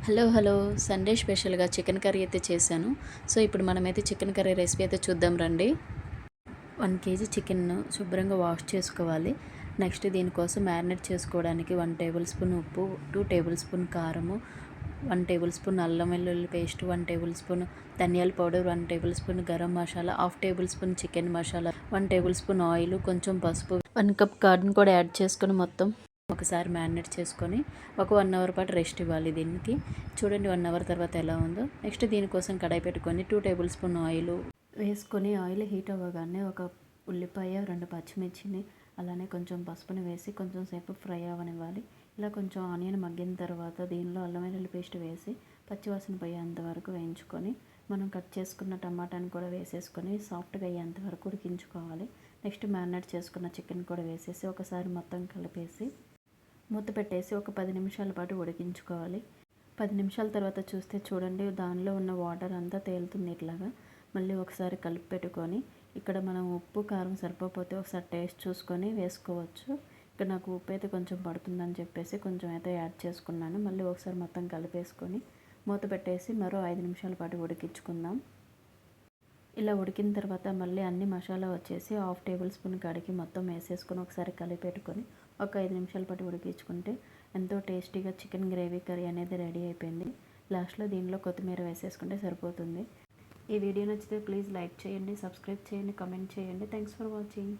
Hello. Sunday స్పెషల్‌గా chicken curry అయితే చేశాను. సో, ఇప్పుడు మనమైతే చికెన్ కర్రీ రెసిపీ అయితే చూద్దాం రండి. 1 కేజీ చికెన్‌ను శుభ్రంగా వాష్ చేసుకోవాలి. నెక్స్ట్ దీనికోసం మ్యారినేట్ చేసుకోవడానికి 1 టేబుల్ స్పూన్ ఉప్పు, 2 టేబుల్ స్పూన్ కారము, 1 టేబుల్ స్పూన్ అల్లం వెల్లుల్లి పేస్ట్, 1 టేబుల్ స్పూన్ ధనియాల powder, 1 table spoon garam masala, half table spoon chicken masala, 1 table spoon oil, కొంచెం పసుపు, 1 కప్ కర్డ్‌ని కూడా యాడ్ చేసుకొని మొత్తం ఒకసారి మ్యారినేట్ చేసుకొని ఒక 1 అవర్ పాటు రెస్ట్ ఇవ్వాలి దీనికి. చూడండి 1 అవర్ తర్వాత ఎలా ఉందో. నెక్స్ట్ దీనికోసం కడాయి పెట్టుకొని 2 టేబుల్ స్పూన్ ఆయిల్ వేసుకొని ఆయిల్ హీట్ అవ్వగానే ఒక ఉల్లిపాయ, 2 పచ్చిమిర్చిని అలానే కొంచెం పసుపుని వేసి కొంచెం సేపు ఫ్రై అవ్వనివ్వాలి. ఇలా కొంచెం ఆనియన్ మగ్గిన తర్వాత దీనిలో అల్లం వెల్లుల్లి పేస్ట్ వేసి పచ్చివాసన పోయేంత వరకు వేయించుకొని మనం కట్ చేసుకున్న టమాటాని కూడా వేసేసుకొని సాఫ్ట్గా అయ్యేంత వరకు ఉడికించుకోవాలి. నెక్స్ట్ మ్యారినేట్ చేసుకున్న చికెన్ కూడా వేసేసి ఒకసారి మొత్తం కలిపేసి మూత పెట్టేసి ఒక 10 నిమిషాల పాటు ఉడికించుకోవాలి. 10 నిమిషాల తర్వాత చూస్తే చూడండి దానిలో ఉన్న వాటర్ అంతా తేలుతుంది ఇట్లాగా. మళ్ళీ ఒకసారి కలిపి పెట్టుకొని ఇక్కడ మనం ఉప్పు కారం సరిపోతే ఒకసారి టేస్ట్ చూసుకొని వేసుకోవచ్చు. ఇక్కడ నాకు ఉప్పు అయితే కొంచెం పడుతుందని చెప్పేసి కొంచెం అయితే యాడ్ చేసుకున్నాను. మళ్ళీ ఒకసారి మొత్తం కలిపేసుకొని మూత పెట్టేసి మరో 5 నిమిషాల పాటు ఉడికించుకుందాం. ఇలా ఉడికిన తర్వాత మళ్ళీ అన్ని మసాలా వచ్చేసి హాఫ్ టేబుల్ స్పూన్ కాడికి మొత్తం వేసేసుకొని ఒకసారి కలిపెట్టుకొని ఒక 5 నిమిషాల పాటు ఉడికించుకుంటే ఎంతో టేస్టీగా చికెన్ గ్రేవీ కర్రీ అనేది రెడీ అయిపోయింది. లాస్ట్లో దీనిలో కొత్తిమీర వేసేసుకుంటే సరిపోతుంది. ఈ వీడియో నచ్చితే ప్లీజ్ లైక్ చేయండి, సబ్స్క్రైబ్ చేయండి, కామెంట్ చేయండి. Thanks for watching.